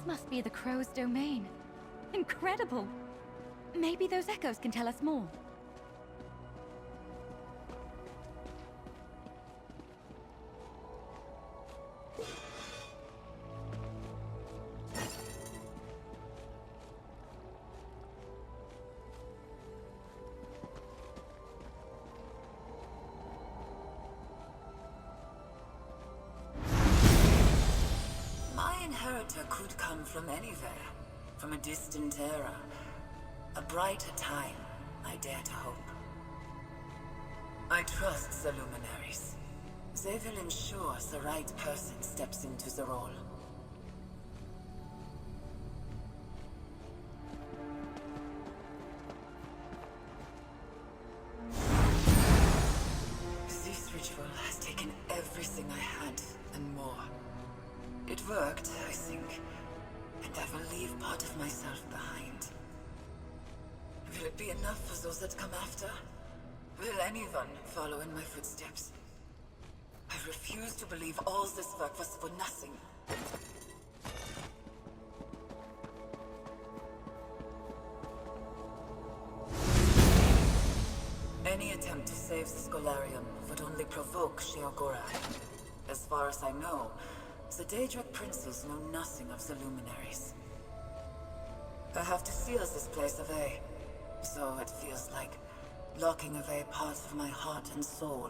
This must be the crow's domain. Incredible! Maybe those echoes can tell us more. Inheritor could come from anywhere, from a distant era. A brighter time, I dare to hope. I trust the luminaries. They will ensure the right person steps into the role. This ritual has taken everything I had and more. It worked, I think, and I will leave part of myself behind. Will it be enough for those that come after? Will anyone follow in my footsteps? I refuse to believe all this work was for nothing. Any attempt to save the Scholarium would only provoke Sheogorath. As far as I know, the Daedric princes know nothing of the luminaries. I have to seal this place away, so it feels like locking away parts of my heart and soul.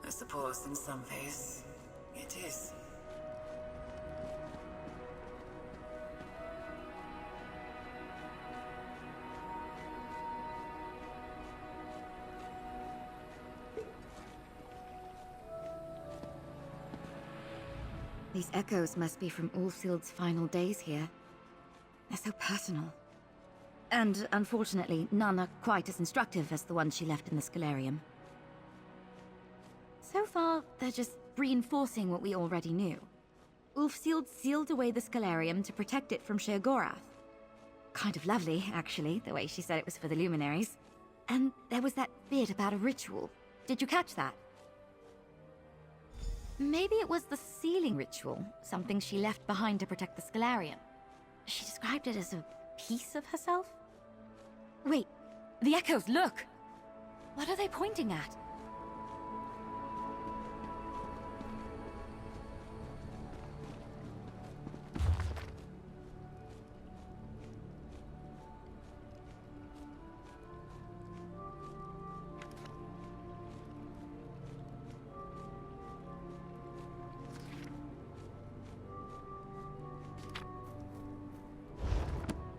I suppose in some ways, it is. These echoes must be from Ulfsild's final days here. They're so personal. And unfortunately, none are quite as instructive as the ones she left in the Scholarium. So far, they're just reinforcing what we already knew. Ulfsild sealed away the Scholarium to protect it from Sheogorath. Kind of lovely, actually, the way she said it was for the luminaries. And there was that bit about a ritual. Did you catch that? Maybe it was the sealing ritual, something she left behind to protect the Scholarium. She described it as a piece of herself? Wait, the echoes, look! What are they pointing at?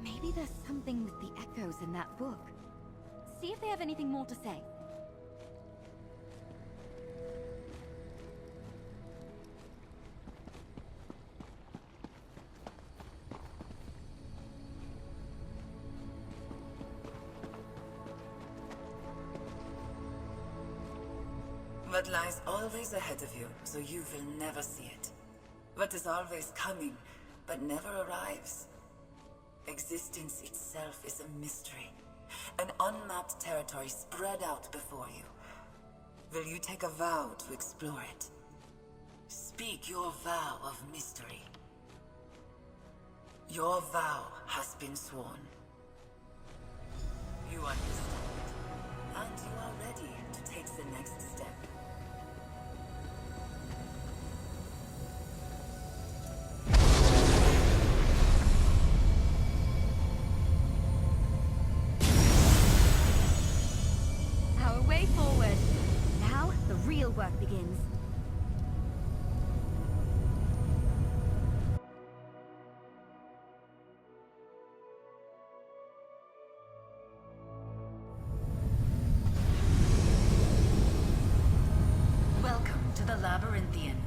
Maybe there's something with the echoes in that book. See if they have anything more to say. What lies always ahead of you, so you will never see it. What is always coming, but never arrives. Existence itself is a mystery. An unmapped territory spread out before you. Will you take a vow to explore it? Speak your vow of mystery. Your vow has been sworn. You understand, and you are ready to take the next step. Our way forward. Now, the real work begins. Welcome to the Labyrinthian,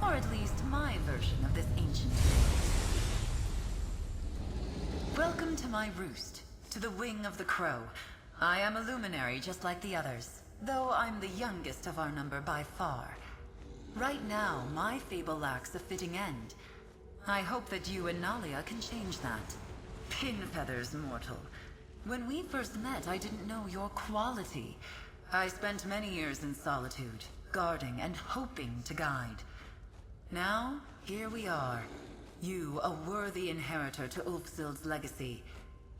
or at least my version of this ancient tale. Welcome to my roost, to the wing of the crow. I am a luminary just like the others, though I'm the youngest of our number by far. Right now, my fable lacks a fitting end. I hope that you and Nalia can change that. Pin feathers, mortal. When we first met, I didn't know your quality. I spent many years in solitude, guarding and hoping to guide. Now, here we are, You, a worthy inheritor to Ulfsild's legacy.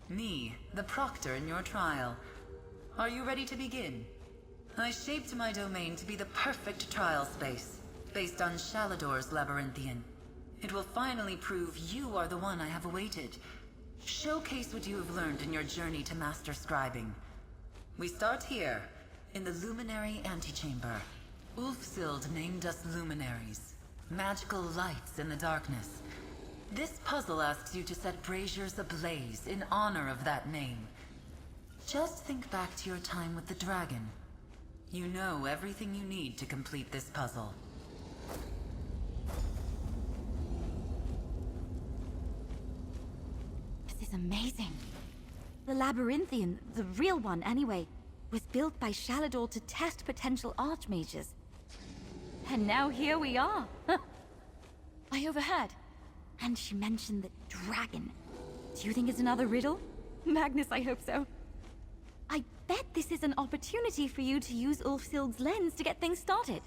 Me, the proctor in your trial. Are you ready to begin? I shaped my domain to be the perfect trial space, based on Shalador's labyrinthian. It will finally prove you are the one I have awaited. Showcase what you have learned in your journey to master scribing. We start here, in the Luminary Antechamber. Ulfsild named us Luminaries, magical lights in the darkness. This puzzle asks you to set braziers ablaze in honor of that name. Just think back to your time with the dragon. You know everything you need to complete this puzzle. This is amazing. The labyrinthian, the real one anyway, was built by Shalador to test potential archmages. And now here we are. I overheard. And she mentioned the dragon. Do you think it's another riddle? Magnus, I hope so. I bet this is an opportunity for you to use Ulfsild's lens to get things started.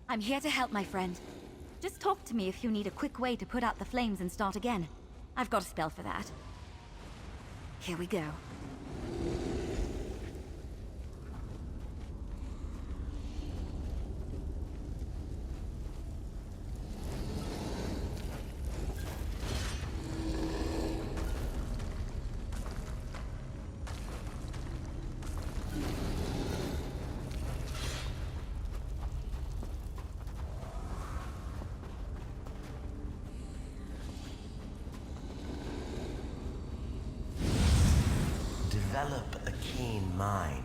I'm here to help, my friend. Just talk to me if you need a quick way to put out the flames and start again. I've got a spell for that. Here we go. Develop a keen mind.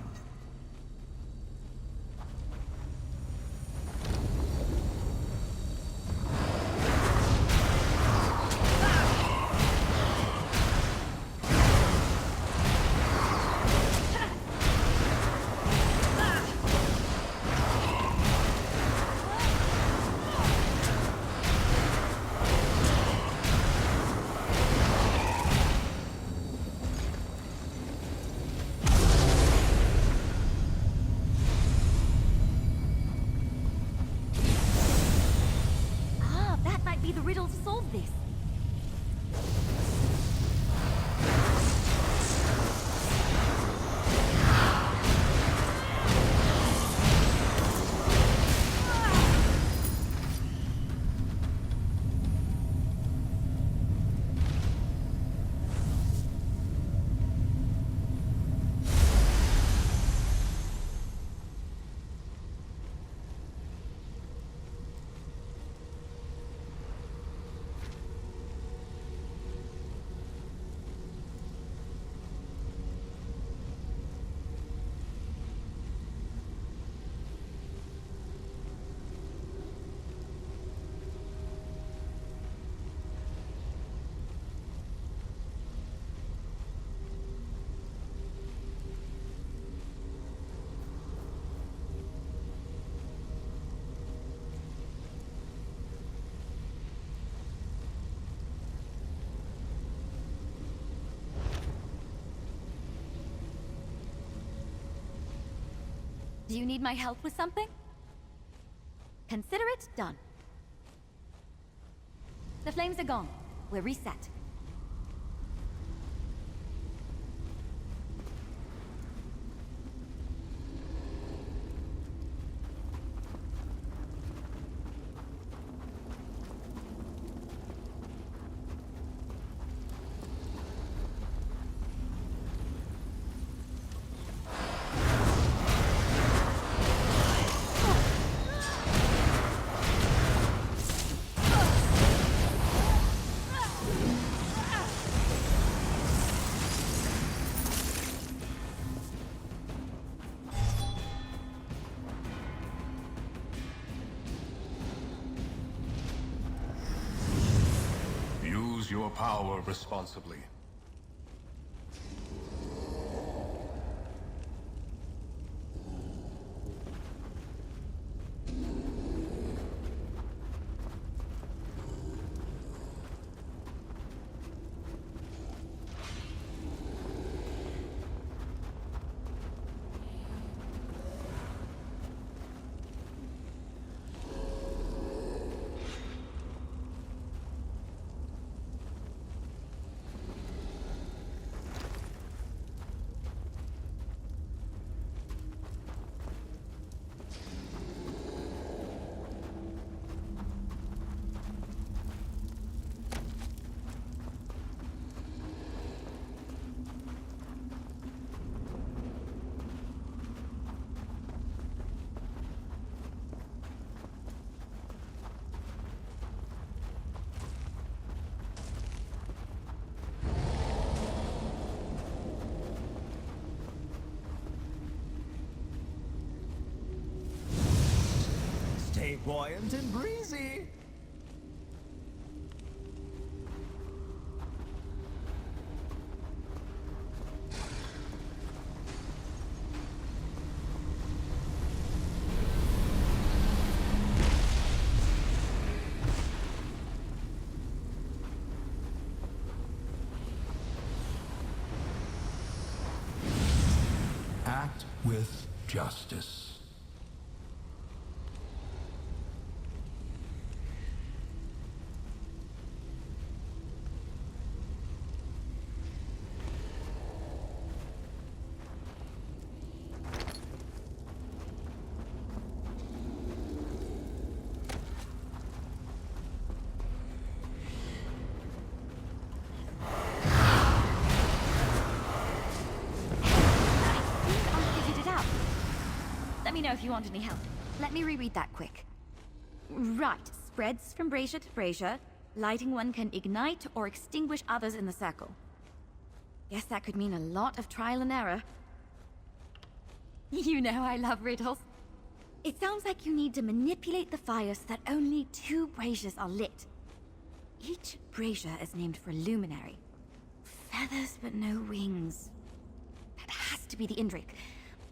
Be the riddle to solve this. Do you need my help with something? Consider it done. The flames are gone. We're reset. Use your power responsibly. Stay buoyant and breezy. Act with justice. Let me know if you want any help. Let me reread that quick. Right, spreads from brazier to brazier. Lighting one can ignite or extinguish others in the circle. Guess that could mean a lot of trial and error. You know I love riddles. It sounds like you need to manipulate the fire so that only 2 braziers are lit. Each brazier is named for a luminary. Feathers but no wings. That has to be the Indrik.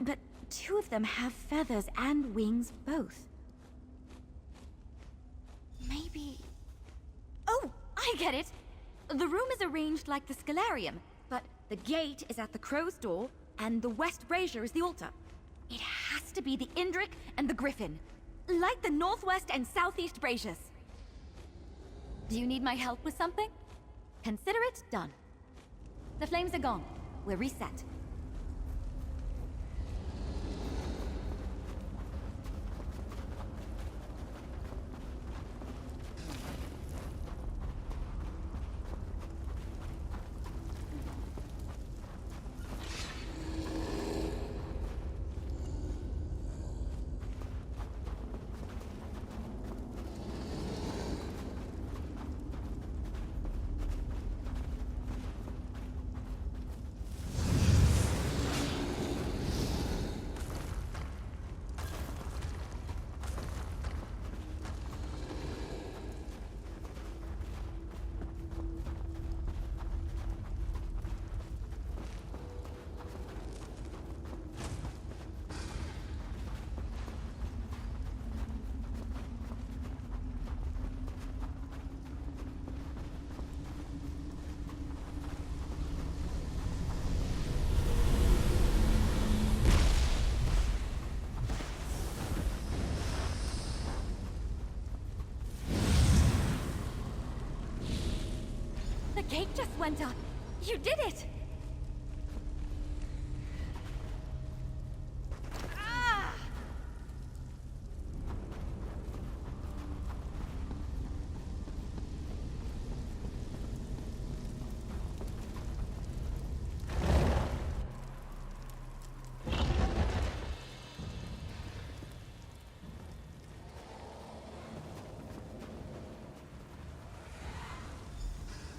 But 2 of them have feathers and wings both. Maybe... Oh, I get it! The room is arranged like the Scalarium, but the gate is at the crow's door, and the west brazier is the altar. It has to be the Indrik and the Griffin, like the northwest and southeast braziers. Do you need my help with something? Consider it done. The flames are gone. We're reset. The gate just went up. You did it! Ah!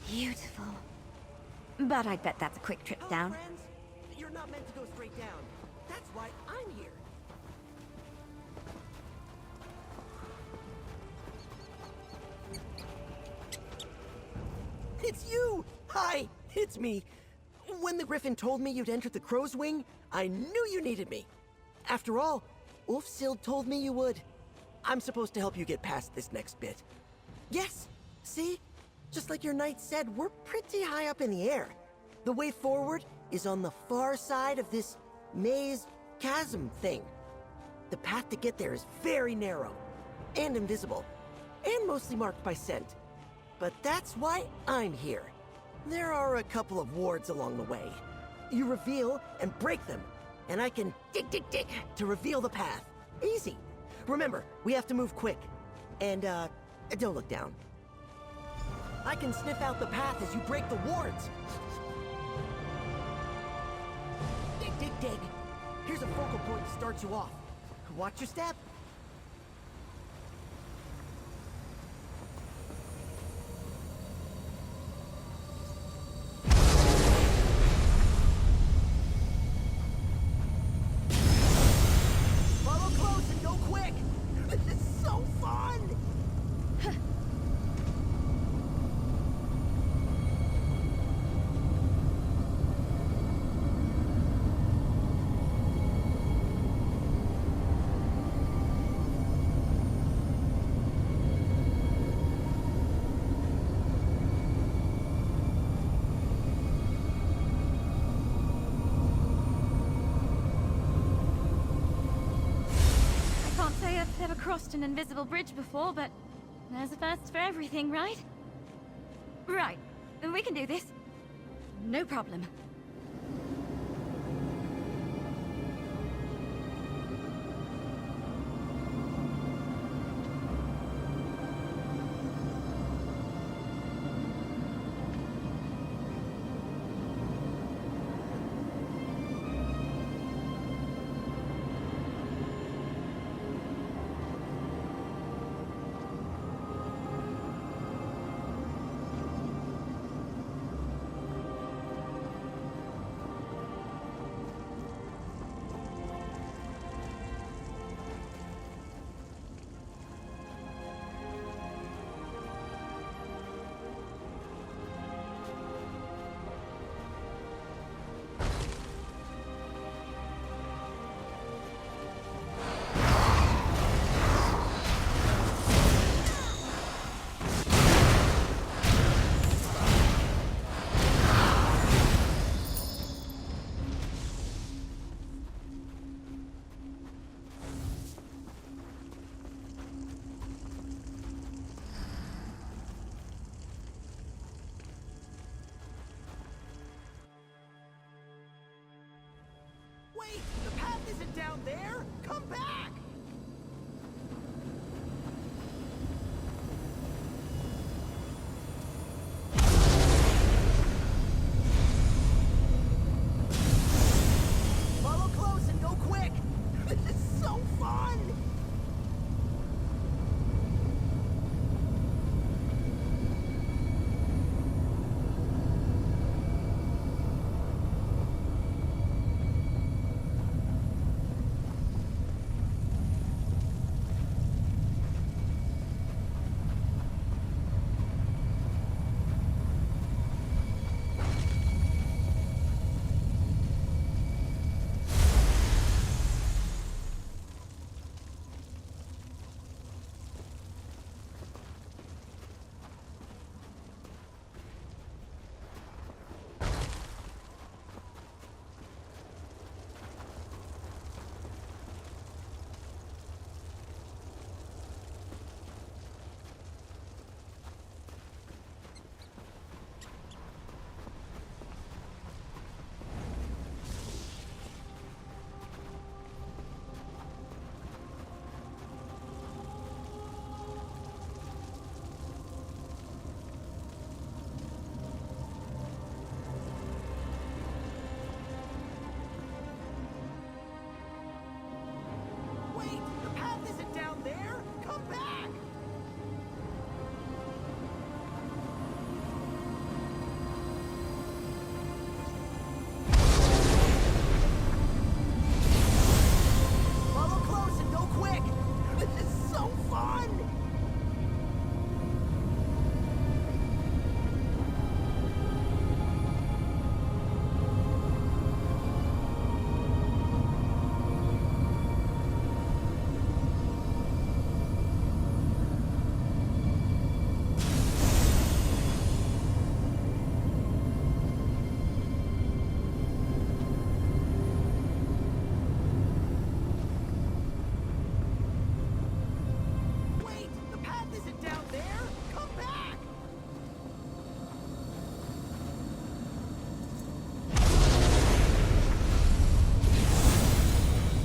Beautiful. But I bet that's a quick trip down. Friends, you're not meant to go straight down. That's why I'm here. It's you! Hi, it's me. When the Griffin told me you'd entered the Crow's Wing, I knew you needed me. After all, Ulfsild told me you would. I'm supposed to help you get past this next bit. Yes, see? Just like your knight said, we're pretty high up in the air. The way forward is on the far side of this maze chasm thing. The path to get there is very narrow, and invisible, and mostly marked by scent. But that's why I'm here. There are a couple of wards along the way. You reveal and break them, and I can dig to reveal the path. Easy. Remember, we have to move quick. And, don't look down. I can sniff out the path as you break the wards. Dig. Here's a focal point to start you off. Watch your step. Follow close and go quick. This is so crossed an invisible bridge before, but there's a first for everything, right? Right. We can do this. No problem. Wait, the path isn't down there! Come back! Follow close and go quick! This is so fun! Wait, the path isn't down there! Come back! Follow close and go quick! This is so fun! Wait, the path isn't down there! Come back!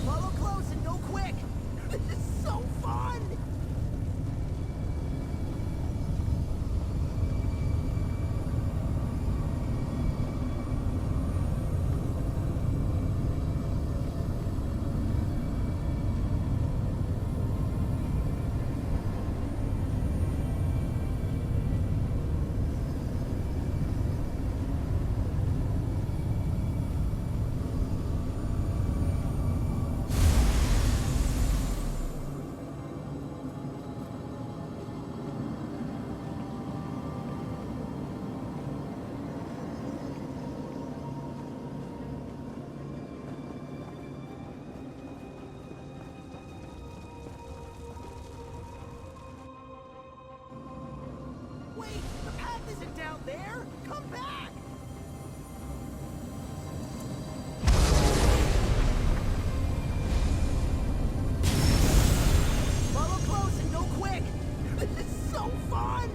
Follow close and go quick! This is so fun! Wait, the path isn't down there! Come back! Follow so fun!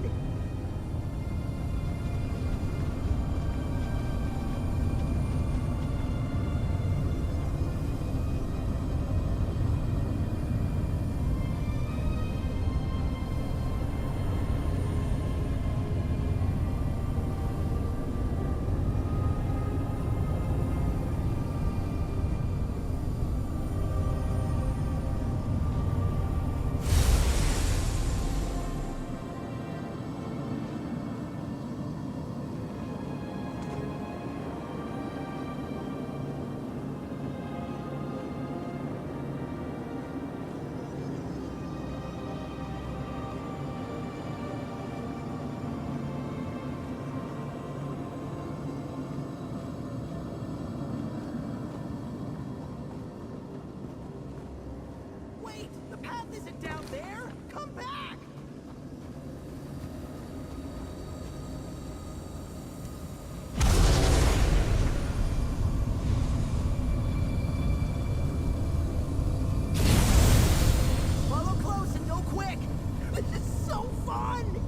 Wait! The path isn't down there! Come back! Follow close and go quick! This is so fun!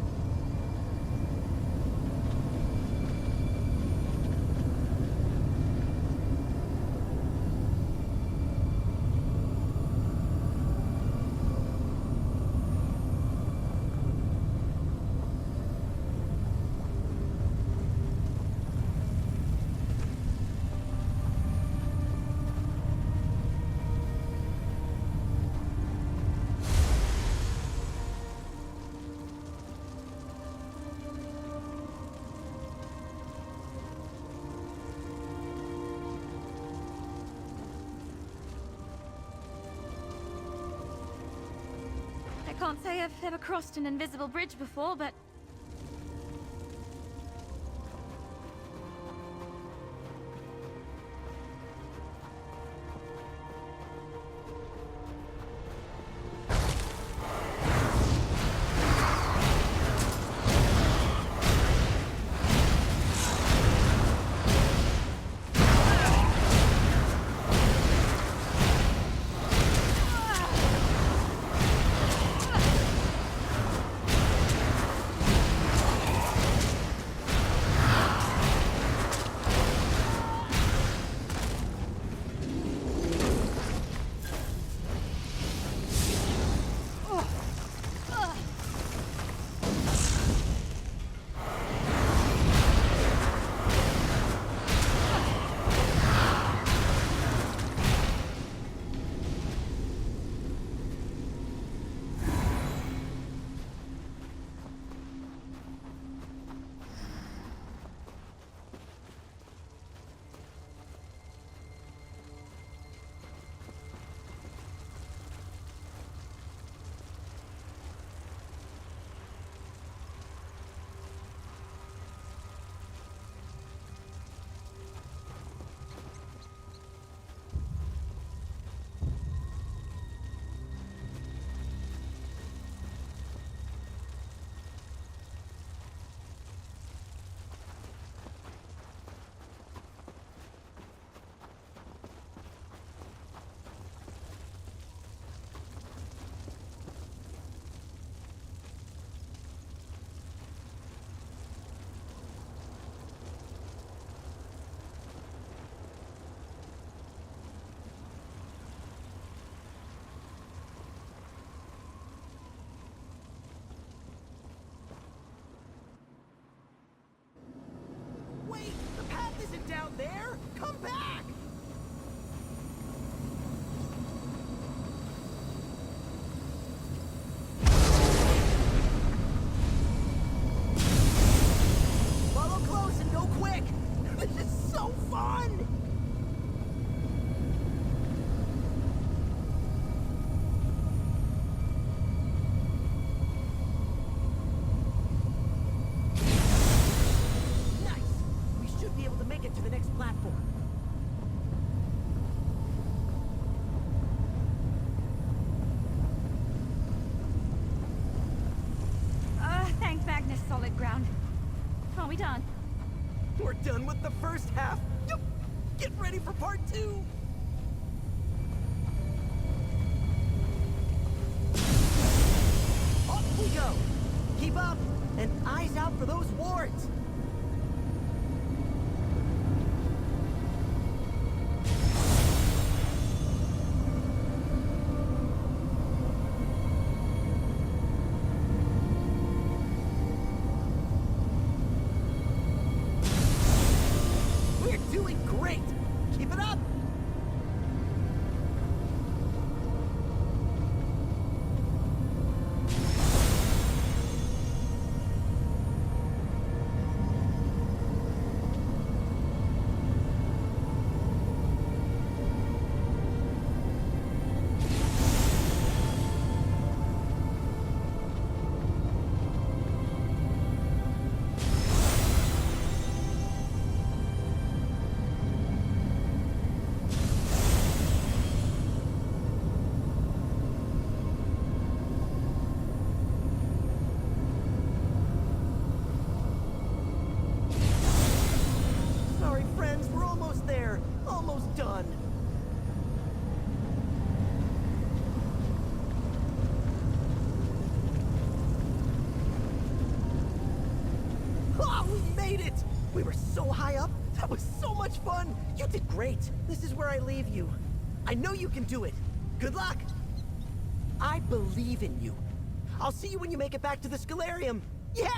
I can't say I've ever crossed an invisible bridge before, but down there? Come back! Follow close and go quick! This is so fun! To the next platform. Thank Magnus, solid ground. Are we done? We're done with the first half. Get ready for part 2. Off we go. Keep up, and eyes out for those wards! We're doing great! Keep it up! Sorry, friends, we're almost there. Almost done. Oh, we made it! We were so high up. That was so much fun. You did great. This is where I leave you. I know you can do it. Good luck. I believe in you. I'll see you when you make it back to the Scalarium. Yeah!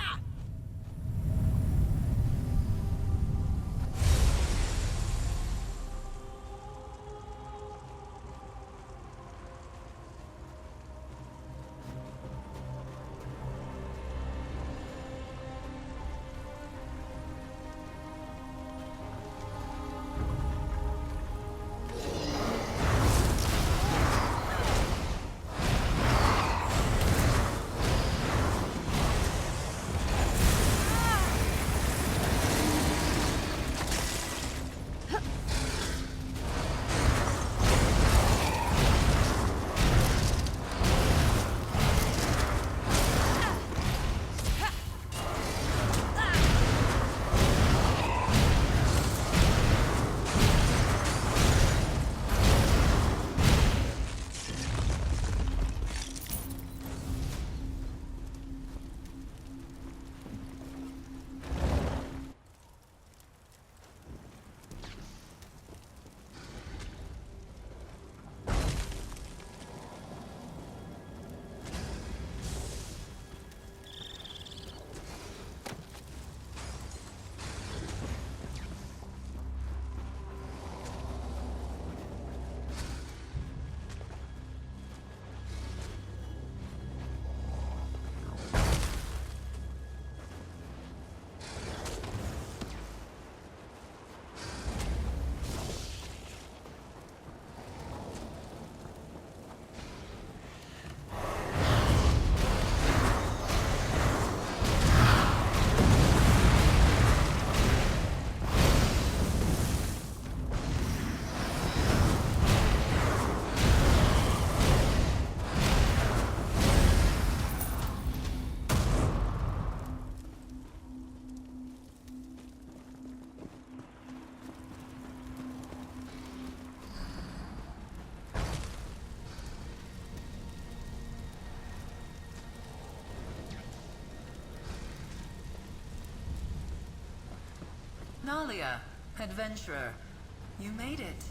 Nalia, adventurer, you made it.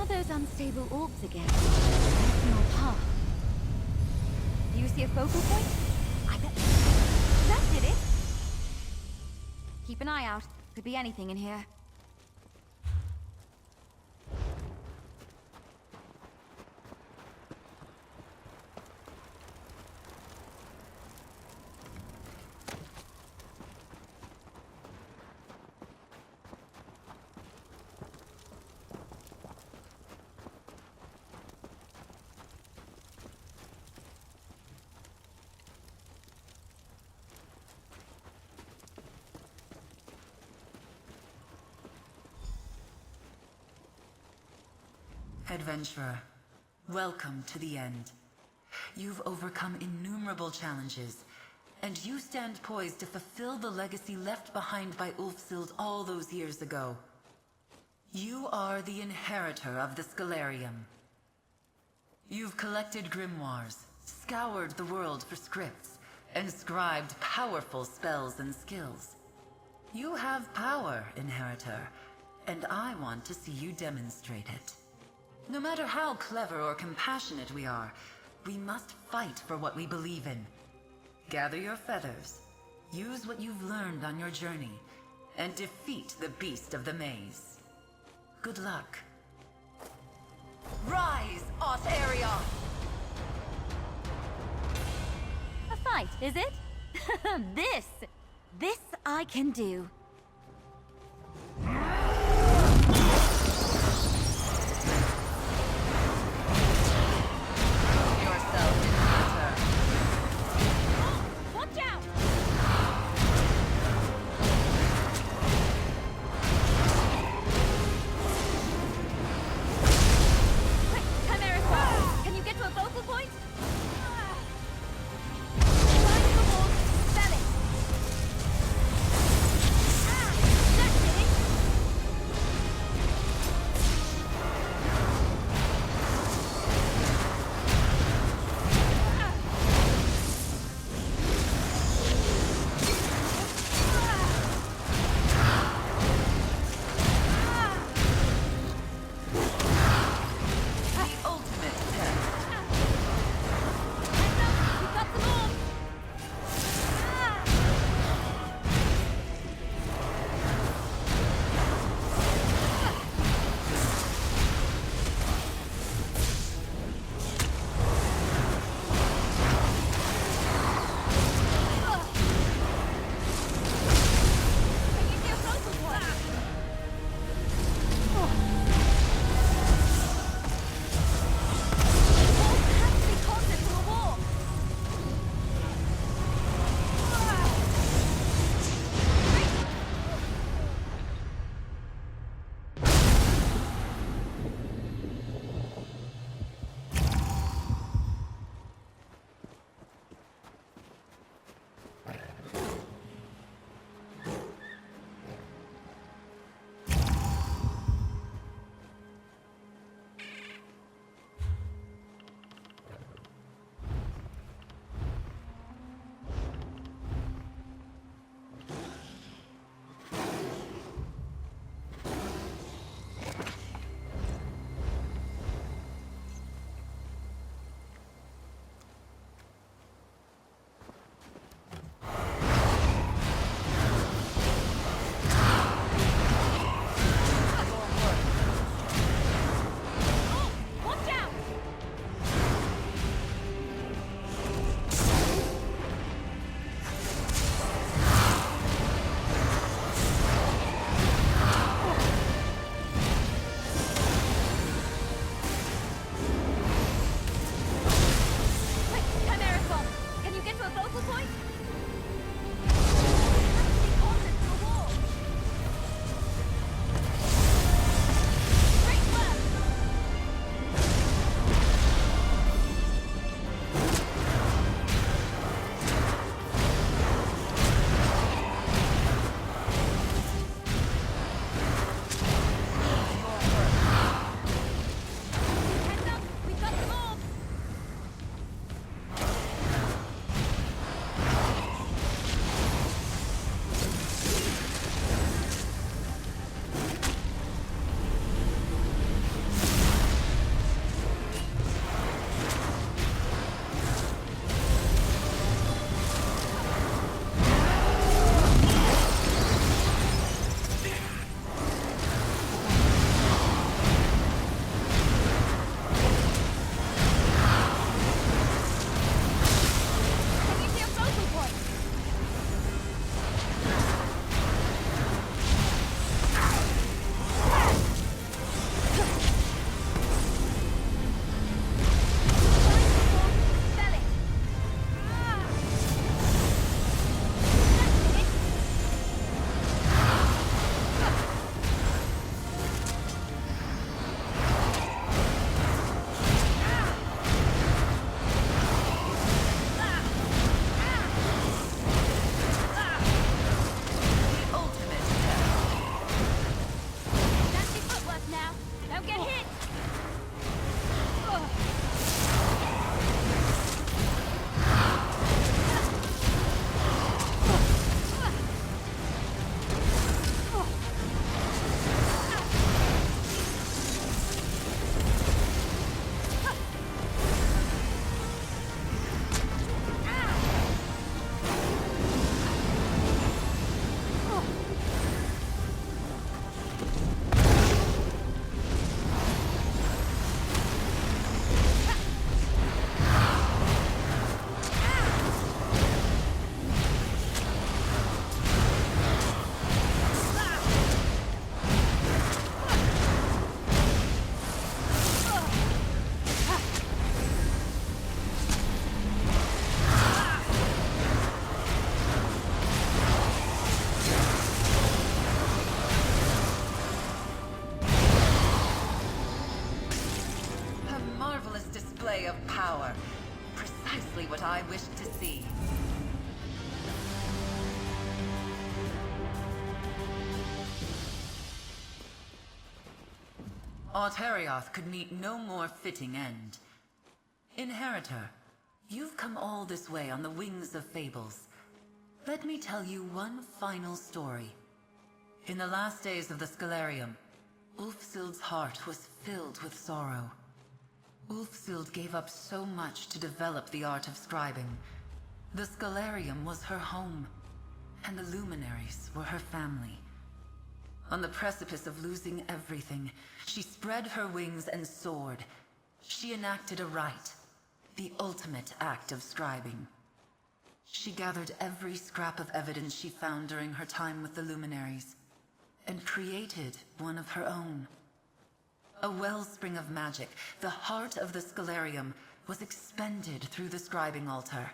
those unstable orbs again? Nothing on path. Do you see a focal point? I bet... That did it! Keep an eye out. Could be anything in here. Adventurer, welcome to the end. You've overcome innumerable challenges, and you stand poised to fulfill the legacy left behind by Ulfsild all those years ago. You are the inheritor of the Scalarium. You've collected grimoires, scoured the world for scripts, and scribed powerful spells and skills. You have power, Inheritor, and I want to see you demonstrate it. No matter how clever or compassionate we are, we must fight for what we believe in. Gather your feathers, use what you've learned on your journey, and defeat the beast of the maze. Good luck. Rise, Otheria! A fight, is it? This I can do. display of power. Precisely what I wished to see. Auterioth could meet no more fitting end. Inheritor, you've come all this way on the wings of fables. Let me tell you one final story. In the last days of the Scalarium, Ulfsild's heart was filled with sorrow. Ulfsild gave up so much to develop the art of scribing. The Scalarium was her home, and the Luminaries were her family. On the precipice of losing everything, she spread her wings and soared. She enacted a rite, the ultimate act of scribing. She gathered every scrap of evidence she found during her time with the Luminaries, and created one of her own. A wellspring of magic, the heart of the Scalarium, was expended through the scribing altar,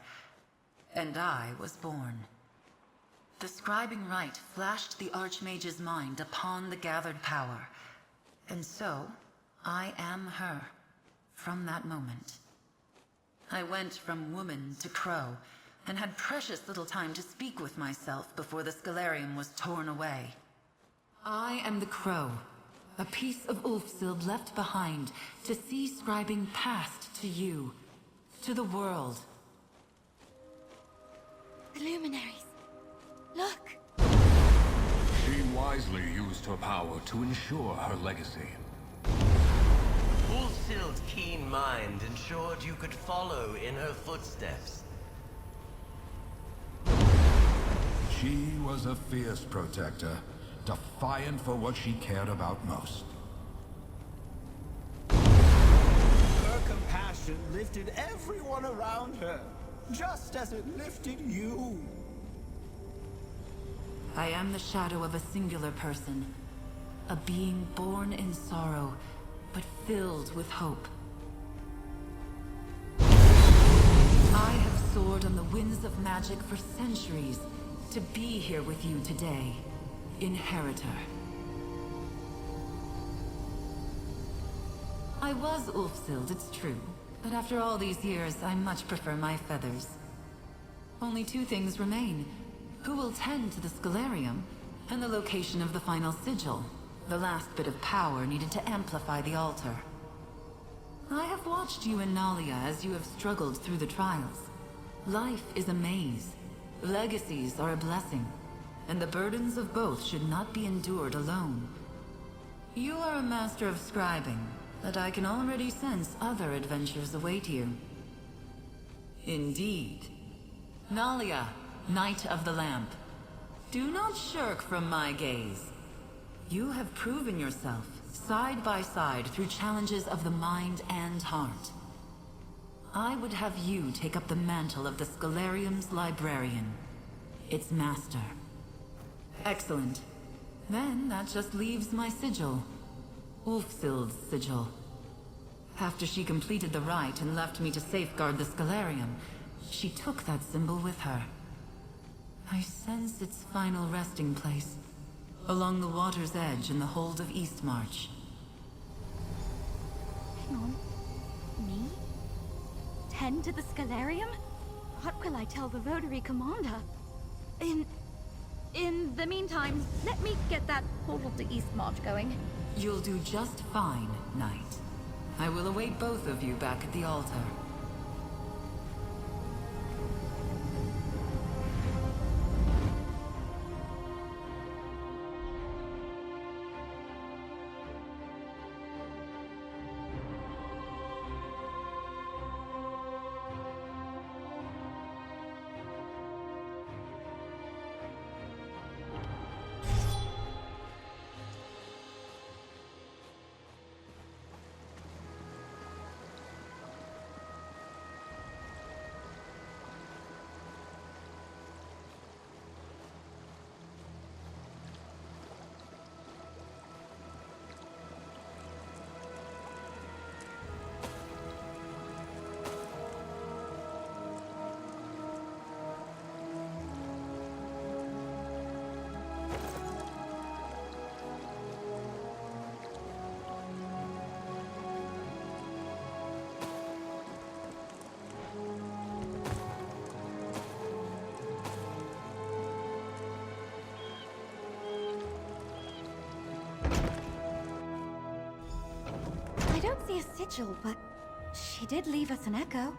and I was born. The scribing rite flashed the Archmage's mind upon the gathered power, and so I am her from that moment. I went from woman to crow, and had precious little time to speak with myself before the Scalarium was torn away. I am the crow, a piece of Ulfsild left behind to see scribing passed to you, to the world. The Luminaries. Look! She wisely used her power to ensure her legacy. Ulfsild's keen mind ensured you could follow in her footsteps. She was a fierce protector, defiant for what she cared about most. Her compassion lifted everyone around her, just as it lifted you. I am the shadow of a singular person, a being born in sorrow, but filled with hope. I have soared on the winds of magic for centuries to be here with you today, Inheritor. I was Ulfsild, it's true, but after all these years, I much prefer my feathers. Only two things remain. Who will tend to the Scalarium, and the location of the final sigil, the last bit of power needed to amplify the altar. I have watched you and Nalia as you have struggled through the trials. Life is a maze. Legacies are a blessing, and the burdens of both should not be endured alone. You are a master of scribing, but I can already sense other adventures await you. Indeed. Nalia, Knight of the Lamp, do not shirk from my gaze. You have proven yourself, side by side, through challenges of the mind and heart. I would have you take up the mantle of the Scalarium's librarian, its master. Excellent. Then that just leaves my sigil. Ulfsild's sigil. After she completed the rite and left me to safeguard the Scalarium, she took that symbol with her. I sense its final resting place, along the water's edge in the hold of Eastmarch. Hang on. Me? Tend to the Scalarium? What will I tell the Rotary Commander? In the meantime, let me get that portal to Eastmarch going. You'll do just fine, Knight. I will await both of you back at the altar. sigil, but she did leave us an echo.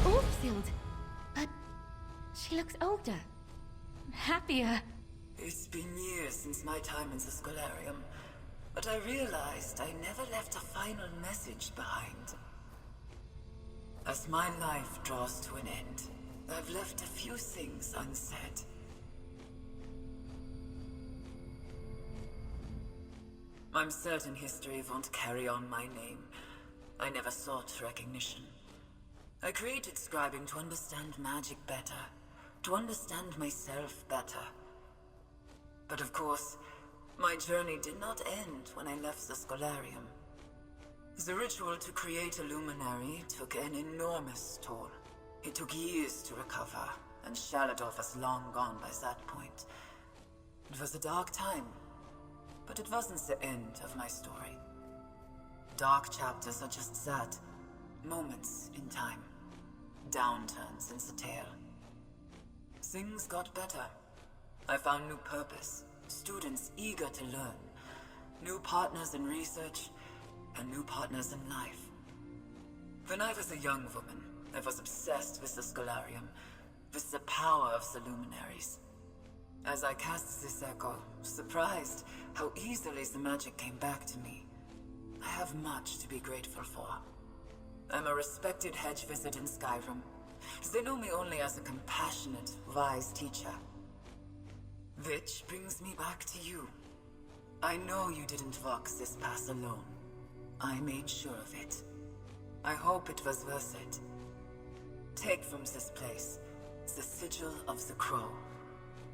Ulfsild, but she looks older, happier. It's been years since my time in the Scholarium, but I realized I never left a final message behind. As my life draws to an end, I've left a few things unsaid. I'm certain history won't carry on my name. I never sought recognition. I created scribing to understand magic better, to understand myself better. But of course, my journey did not end when I left the Scholarium. The ritual to create a luminary took an enormous toll. It took years to recover, and Shaladov was long gone by that point. It was a dark time, but it wasn't the end of my story. Dark chapters are just that, moments in time, downturns in the tale. Things got better. I found new purpose, students eager to learn, new partners in research, and new partners in life. When I was a young woman, I was obsessed with the Scholarium, with the power of the luminaries. As I cast this echo, surprised how easily the magic came back to me. I have much to be grateful for. I'm a respected hedge wizard in Skyrim. They know me only as a compassionate, wise teacher. Which brings me back to you. I know you didn't walk this path alone. I made sure of it. I hope it was worth it. Take from this place the sigil of the crow,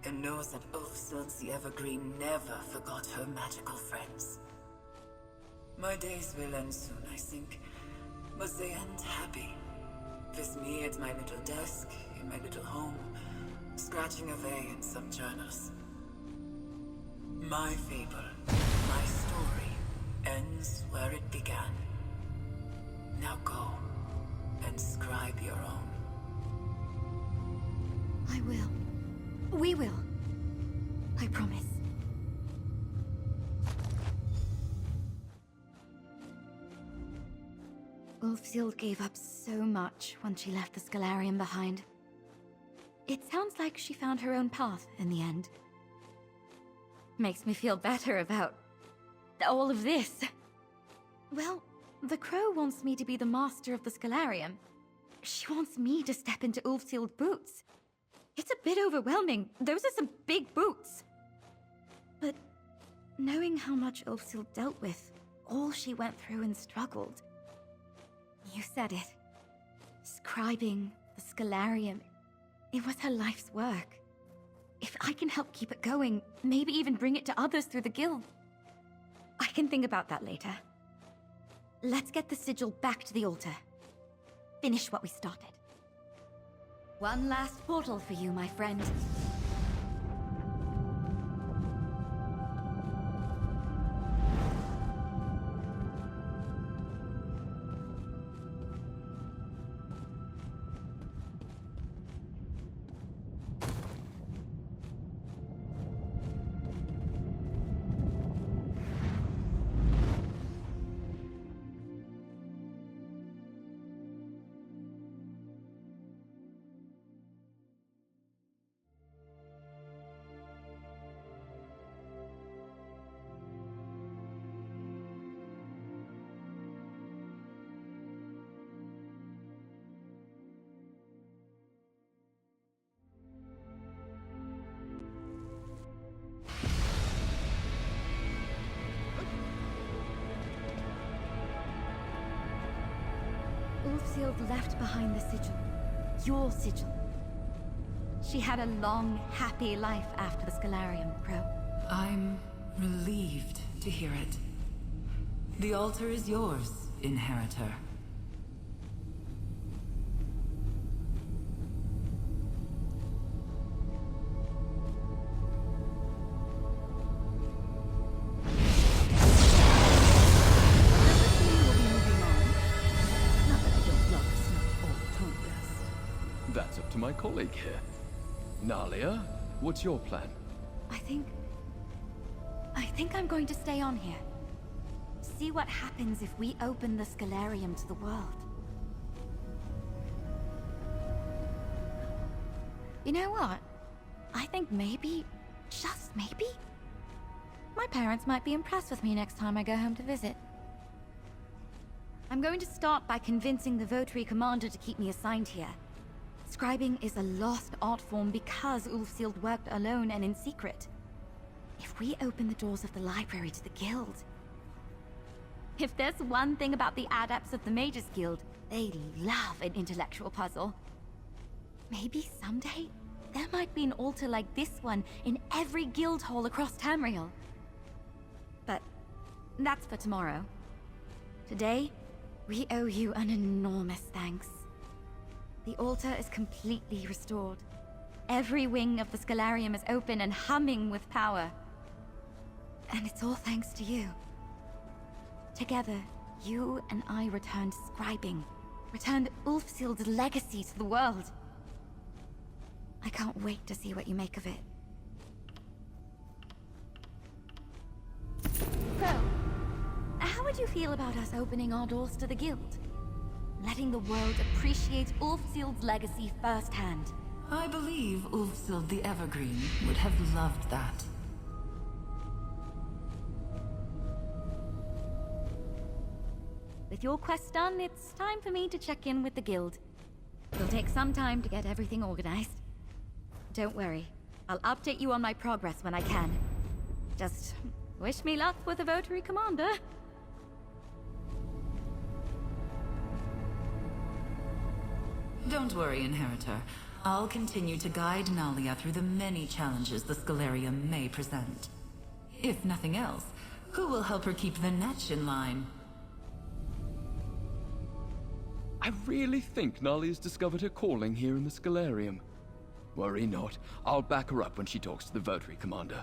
and know that Ulfsild the Evergreen never forgot her magical friends. My days will end soon, I think, but they end happy. With me at my little desk, in my little home, scratching away in some journals. My fable, my story, ends where it began. Now go, and scribe your own. I will. We will. I promise. Ulfsild gave up so much when she left the Scholarium behind. It sounds like she found her own path in the end. Makes me feel better about all of this. Well, the crow wants me to be the master of the Scholarium. She wants me to step into Ulfsild's boots. It's a bit overwhelming. Those are some big boots. But knowing how much Ulfsild dealt with, all she went through and struggled. You said it. Scribing, the Scholarium, it was her life's work. If I can help keep it going, maybe even bring it to others through the guild. I can think about that later. Let's get the sigil back to the altar. Finish what we started. One last portal for you, my friend. Ulfsild left behind the sigil. Your sigil. She had a long, happy life after the Scholarium, Crow. I'm relieved to hear it. The altar is yours, inheritor. That's up to my colleague here. Nalia, what's your plan? I think I'm going to stay on here. See what happens if we open the Scalarium to the world. You know what? I think maybe, just maybe, my parents might be impressed with me next time I go home to visit. I'm going to start by convincing the Votary Commander to keep me assigned here. Scribing is a lost art form because Ulfsild worked alone and in secret. If we open the doors of the library to the guild... If there's one thing about the adepts of the Mages Guild, they love an intellectual puzzle. Maybe someday, there might be an altar like this one in every guild hall across Tamriel. But that's for tomorrow. Today, we owe you an enormous thanks. The altar is completely restored. Every wing of the Scalarium is open and humming with power. And it's all thanks to you. Together, you and I returned scribing, returned Ulfsild's legacy to the world. I can't wait to see what you make of it. So, how would you feel about us opening our doors to the guild? Letting the world appreciate Ulfsild's legacy firsthand. I believe Ulfsild the Evergreen would have loved that. With your quest done, it's time for me to check in with the guild. It'll take some time to get everything organized. Don't worry, I'll update you on my progress when I can. Just wish me luck with the Votary Commander. Don't worry, Inheritor. I'll continue to guide Nalia through the many challenges the Scalarium may present. If nothing else, who will help her keep the Netch in line? I really think Nalia's discovered her calling here in the Scalarium. Worry not, I'll back her up when she talks to the Votary Commander.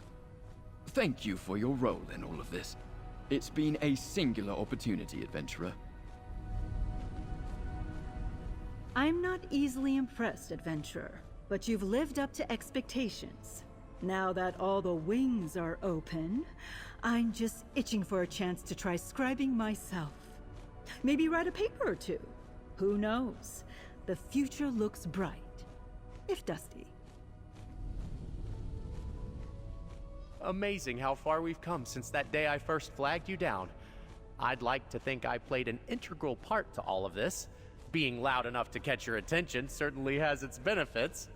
Thank you for your role in all of this. It's been a singular opportunity, Adventurer. I'm not easily impressed, Adventurer, but you've lived up to expectations. Now that all the wings are open, I'm just itching for a chance to try scribing myself. Maybe write a paper or two. Who knows? The future looks bright, if dusty. Amazing how far we've come since that day I first flagged you down. I'd like to think I played an integral part to all of this. Being loud enough to catch your attention certainly has its benefits.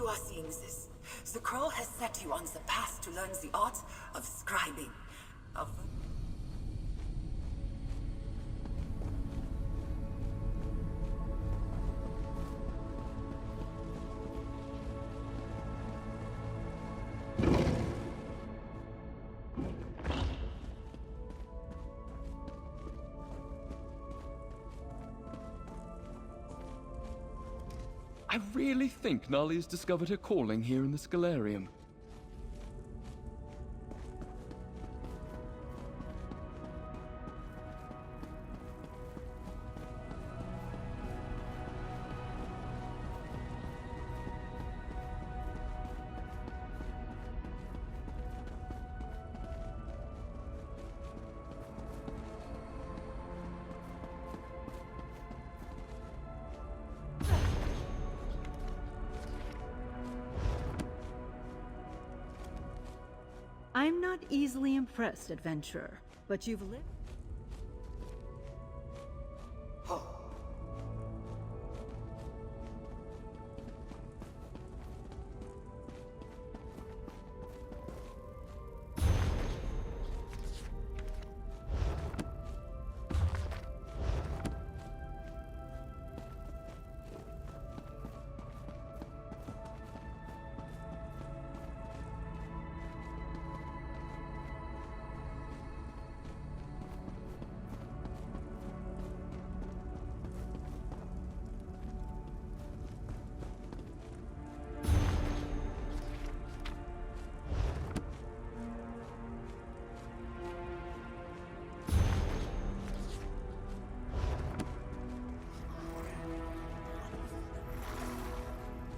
you are seeing this, the crow has set you on the path to learn the art of scribing. Of... I really think Nolly's discovered her calling here in the Scalarium. I'm not easily impressed, adventurer, but you've lived...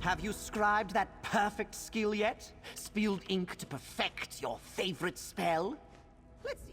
Have you scribed that perfect skill yet? Spilled ink to perfect your favorite spell? Let's see.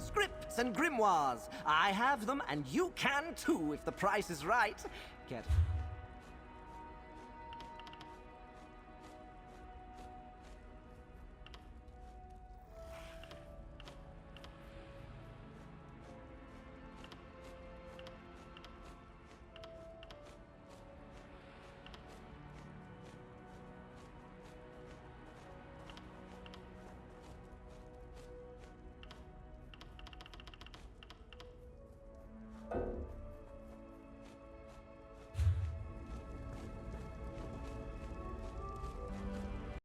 Scripts and grimoires. I have them, and you can too if the price is right. Get